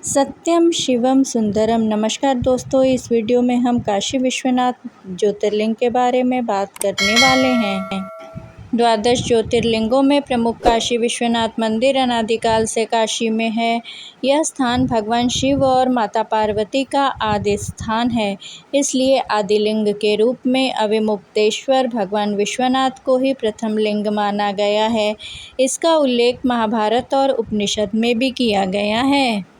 सत्यम शिवम सुंदरम। नमस्कार दोस्तों, इस वीडियो में हम काशी विश्वनाथ ज्योतिर्लिंग के बारे में बात करने वाले हैं। द्वादश ज्योतिर्लिंगों में प्रमुख काशी विश्वनाथ मंदिर अनादिकाल से काशी में है। यह स्थान भगवान शिव और माता पार्वती का आदि स्थान है, इसलिए आदिलिंग के रूप में अविमुक्तेश्वर भगवान विश्वनाथ को ही प्रथम लिंग माना गया है। इसका उल्लेख महाभारत और उपनिषद में भी किया गया है।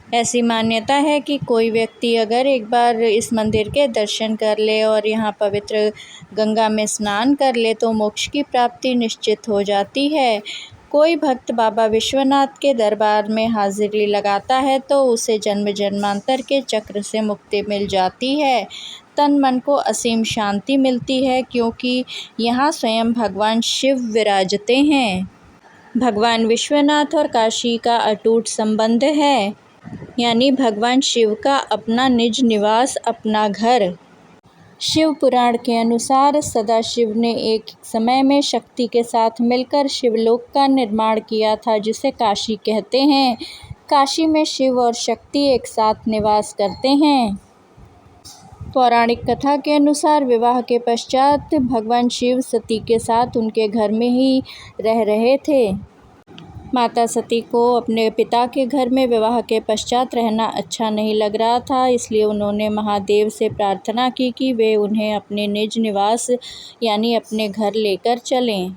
ऐसी मान्यता है कि कोई व्यक्ति अगर एक बार इस मंदिर के दर्शन कर ले और यहाँ पवित्र गंगा में स्नान कर ले तो मोक्ष की प्राप्ति निश्चित हो जाती है। कोई भक्त बाबा विश्वनाथ के दरबार में हाजिरी लगाता है तो उसे जन्म जन्मांतर के चक्र से मुक्ति मिल जाती है। तन मन को असीम शांति मिलती है, क्योंकि यहाँ स्वयं भगवान शिव विराजते हैं। भगवान विश्वनाथ और काशी का अटूट संबंध है, यानी भगवान शिव का अपना निज निवास, अपना घर। शिव पुराण के अनुसार सदाशिव ने एक समय में शक्ति के साथ मिलकर शिवलोक का निर्माण किया था, जिसे काशी कहते हैं। काशी में शिव और शक्ति एक साथ निवास करते हैं। पौराणिक कथा के अनुसार विवाह के पश्चात भगवान शिव सती के साथ उनके घर में ही रह रहे थे। माता सती को अपने पिता के घर में विवाह के पश्चात रहना अच्छा नहीं लग रहा था, इसलिए उन्होंने महादेव से प्रार्थना की कि वे उन्हें अपने निज निवास यानी अपने घर लेकर चलें।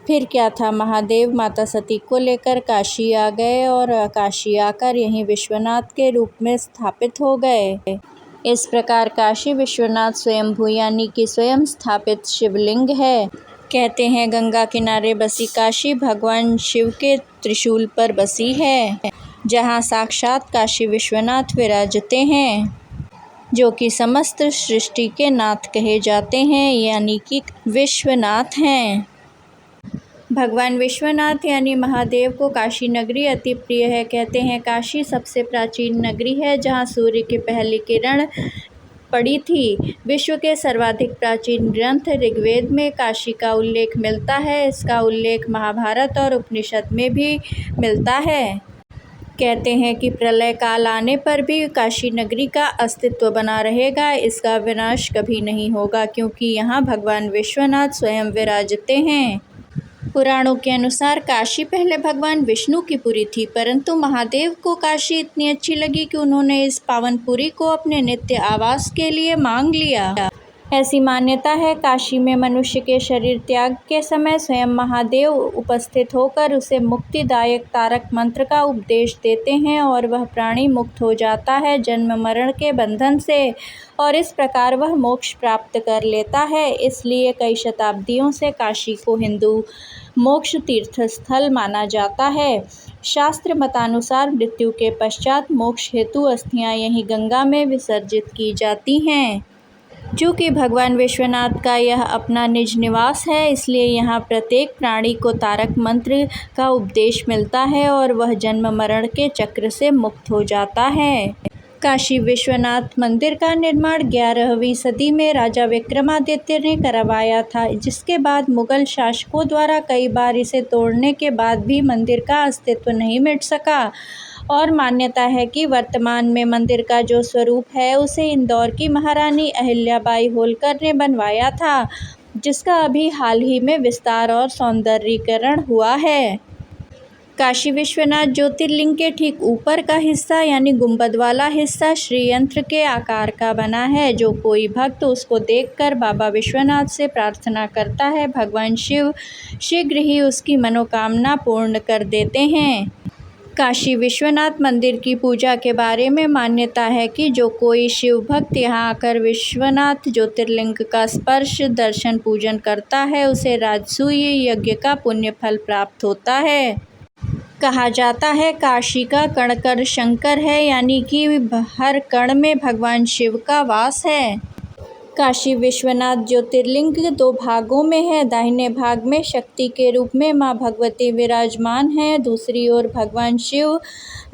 फिर क्या था, महादेव माता सती को लेकर काशी आ गए और काशी आकर यहीं विश्वनाथ के रूप में स्थापित हो गए। इस प्रकार काशी विश्वनाथ स्वयंभू यानी कि स्वयं स्थापित शिवलिंग है। कहते हैं गंगा किनारे बसी काशी भगवान शिव के त्रिशूल पर बसी है, जहाँ साक्षात काशी विश्वनाथ विराजते हैं, जो कि समस्त सृष्टि के नाथ कहे जाते हैं, यानी कि विश्वनाथ हैं। भगवान विश्वनाथ यानी महादेव को काशी नगरी अति प्रिय है। कहते हैं काशी सबसे प्राचीन नगरी है, जहाँ सूर्य की पहली किरण पड़ी थी। विश्व के सर्वाधिक प्राचीन ग्रंथ ऋग्वेद में काशी का उल्लेख मिलता है। इसका उल्लेख महाभारत और उपनिषद में भी मिलता है। कहते हैं कि प्रलय काल आने पर भी काशी नगरी का अस्तित्व बना रहेगा, इसका विनाश कभी नहीं होगा, क्योंकि यहाँ भगवान विश्वनाथ स्वयं विराजते हैं। पुराणों के अनुसार काशी पहले भगवान विष्णु की पुरी थी, परंतु महादेव को काशी इतनी अच्छी लगी कि उन्होंने इस पावनपुरी को अपने नित्य आवास के लिए मांग लिया। ऐसी मान्यता है काशी में मनुष्य के शरीर त्याग के समय स्वयं महादेव उपस्थित होकर उसे मुक्तिदायक तारक मंत्र का उपदेश देते हैं और वह प्राणी मुक्त हो जाता है जन्म मरण के बंधन से, और इस प्रकार वह मोक्ष प्राप्त कर लेता है। इसलिए कई शताब्दियों से काशी को हिंदू मोक्ष तीर्थ स्थल माना जाता है। शास्त्र मतानुसार मृत्यु के पश्चात मोक्ष हेतु अस्थियां यहीं गंगा में विसर्जित की जाती हैं। चूँकि भगवान विश्वनाथ का यह अपना निज निवास है, इसलिए यहाँ प्रत्येक प्राणी को तारक मंत्र का उपदेश मिलता है और वह जन्म मरण के चक्र से मुक्त हो जाता है। काशी विश्वनाथ मंदिर का निर्माण 11वीं सदी में राजा विक्रमादित्य ने करवाया था, जिसके बाद मुगल शासकों द्वारा कई बार इसे तोड़ने के बाद भी मंदिर का अस्तित्व नहीं मिट सका। और मान्यता है कि वर्तमान में मंदिर का जो स्वरूप है उसे इंदौर की महारानी अहिल्याबाई होलकर ने बनवाया था, जिसका अभी हाल ही में विस्तार और सौंदर्यीकरण हुआ है। काशी विश्वनाथ ज्योतिर्लिंग के ठीक ऊपर का हिस्सा यानी गुंबद वाला हिस्सा श्रीयंत्र के आकार का बना है। जो कोई भक्त उसको देखकर बाबा विश्वनाथ से प्रार्थना करता है, भगवान शिव शीघ्र ही उसकी मनोकामना पूर्ण कर देते हैं। काशी विश्वनाथ मंदिर की पूजा के बारे में मान्यता है कि जो कोई शिव भक्त यहाँ आकर विश्वनाथ ज्योतिर्लिंग का स्पर्श दर्शन पूजन करता है, उसे राजसूय यज्ञ का पुण्य फल प्राप्त होता है। कहा जाता है काशी का कण कण शंकर है, यानी कि हर कण में भगवान शिव का वास है। काशी विश्वनाथ ज्योतिर्लिंग 2 भागों में है। दाहिने भाग में शक्ति के रूप में माँ भगवती विराजमान हैं, दूसरी ओर भगवान शिव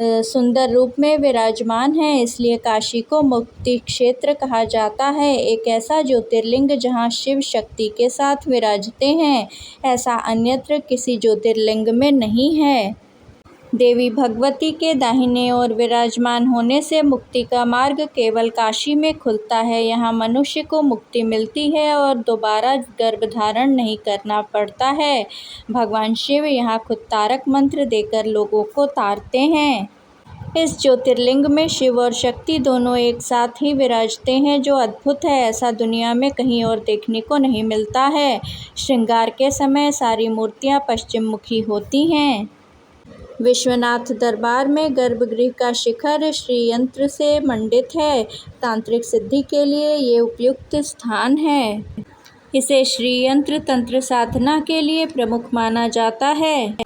सुंदर रूप में विराजमान हैं। इसलिए काशी को मुक्ति क्षेत्र कहा जाता है। एक ऐसा ज्योतिर्लिंग जहाँ शिव शक्ति के साथ विराजते हैं, ऐसा अन्यत्र किसी ज्योतिर्लिंग में नहीं है। देवी भगवती के दाहिने ओर विराजमान होने से मुक्ति का मार्ग केवल काशी में खुलता है। यहाँ मनुष्य को मुक्ति मिलती है और दोबारा गर्भ धारण नहीं करना पड़ता है। भगवान शिव यहाँ खुद तारक मंत्र देकर लोगों को तारते हैं। इस ज्योतिर्लिंग में शिव और शक्ति दोनों एक साथ ही विराजते हैं, जो अद्भुत है। ऐसा दुनिया में कहीं और देखने को नहीं मिलता है। श्रृंगार के समय सारी मूर्तियाँ पश्चिम मुखी होती हैं। विश्वनाथ दरबार में गर्भगृह का शिखर श्रीयंत्र से मंडित है। तांत्रिक सिद्धि के लिए ये उपयुक्त स्थान है। इसे श्रीयंत्र तंत्र साधना के लिए प्रमुख माना जाता है।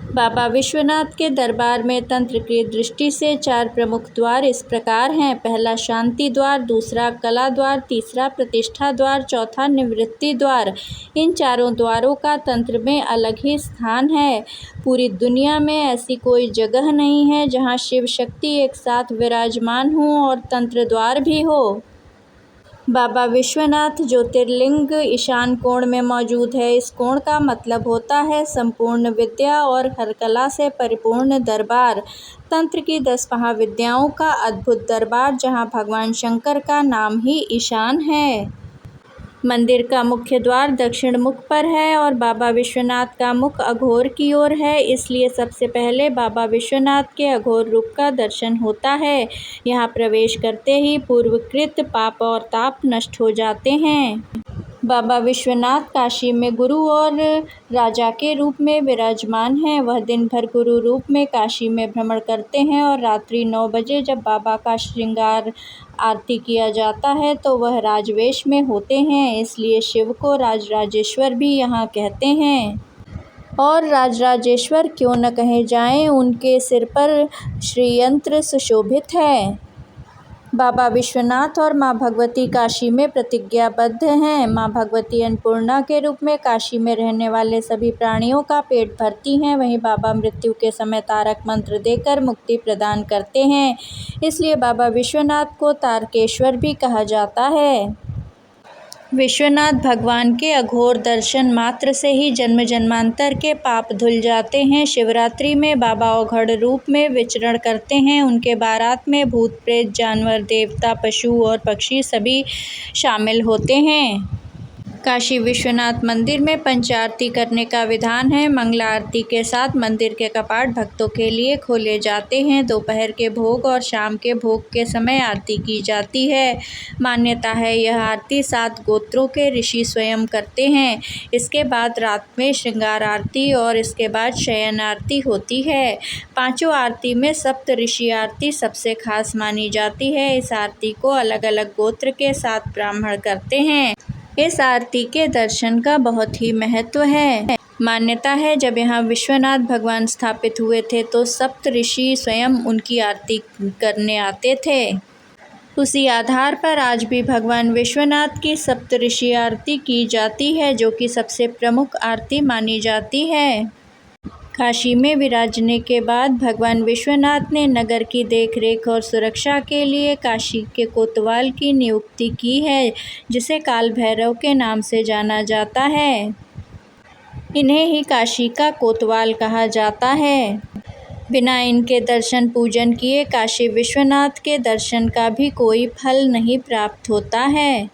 बाबा विश्वनाथ के दरबार में तंत्र की दृष्टि से 4 प्रमुख द्वार इस प्रकार हैं। पहला शांति द्वार, दूसरा कला द्वार, तीसरा प्रतिष्ठा द्वार, चौथा निवृत्ति द्वार। इन चारों द्वारों का तंत्र में अलग ही स्थान है। पूरी दुनिया में ऐसी कोई जगह नहीं है जहां शिव शक्ति एक साथ विराजमान हों और तंत्र द्वार भी हो। बाबा विश्वनाथ ज्योतिर्लिंग ईशान कोण में मौजूद है। इस कोण का मतलब होता है संपूर्ण विद्या और हर कला से परिपूर्ण दरबार। तंत्र की 10 महाविद्याओं का अद्भुत दरबार, जहां भगवान शंकर का नाम ही ईशान है। मंदिर का मुख्य द्वार दक्षिण मुख पर है और बाबा विश्वनाथ का मुख अघोर की ओर है, इसलिए सबसे पहले बाबा विश्वनाथ के अघोर रूप का दर्शन होता है। यहाँ प्रवेश करते ही पूर्वकृत पाप और ताप नष्ट हो जाते हैं। बाबा विश्वनाथ काशी में गुरु और राजा के रूप में विराजमान हैं। वह दिन भर गुरु रूप में काशी में भ्रमण करते हैं और रात्रि 9 बजे जब बाबा का श्रृंगार आरती किया जाता है तो वह राजवेश में होते हैं, इसलिए शिव को राजराजेश्वर भी यहाँ कहते हैं। और राजराजेश्वर क्यों न कहे जाएं, उनके सिर पर श्रीयंत्र सुशोभित है। बाबा विश्वनाथ और माँ भगवती काशी में प्रतिज्ञाबद्ध हैं। माँ भगवती अन्नपूर्णा के रूप में काशी में रहने वाले सभी प्राणियों का पेट भरती हैं। वहीं बाबा मृत्यु के समय तारक मंत्र देकर मुक्ति प्रदान करते हैं, इसलिए बाबा विश्वनाथ को तारकेश्वर भी कहा जाता है। विश्वनाथ भगवान के अघोर दर्शन मात्र से ही जन्म जन्मांतर के पाप धुल जाते हैं। शिवरात्रि में बाबा औघड़ रूप में विचरण करते हैं। उनके बारात में भूत प्रेत, जानवर, देवता, पशु और पक्षी सभी शामिल होते हैं। काशी विश्वनाथ मंदिर में पंच आरती करने का विधान है। मंगला आरती के साथ मंदिर के कपाट भक्तों के लिए खोले जाते हैं। दोपहर के भोग और शाम के भोग के समय आरती की जाती है। मान्यता है यह आरती 7 गोत्रों के ऋषि स्वयं करते हैं। इसके बाद रात में श्रृंगार आरती और इसके बाद शयन आरती होती है। 5 आरती में सप्त ऋषि आरती सबसे खास मानी जाती है। इस आरती को अलग अलग गोत्र के 7 ब्राह्मण करते हैं। इस आरती के दर्शन का बहुत ही महत्व है। मान्यता है जब यहाँ विश्वनाथ भगवान स्थापित हुए थे तो सप्त ऋषि स्वयं उनकी आरती करने आते थे। उसी आधार पर आज भी भगवान विश्वनाथ की सप्तऋषि आरती की जाती है, जो कि सबसे प्रमुख आरती मानी जाती है। काशी में विराजने के बाद भगवान विश्वनाथ ने नगर की देखरेख और सुरक्षा के लिए काशी के कोतवाल की नियुक्ति की है, जिसे काल भैरव के नाम से जाना जाता है। इन्हें ही काशी का कोतवाल कहा जाता है। बिना इनके दर्शन पूजन किए काशी विश्वनाथ के दर्शन का भी कोई फल नहीं प्राप्त होता है।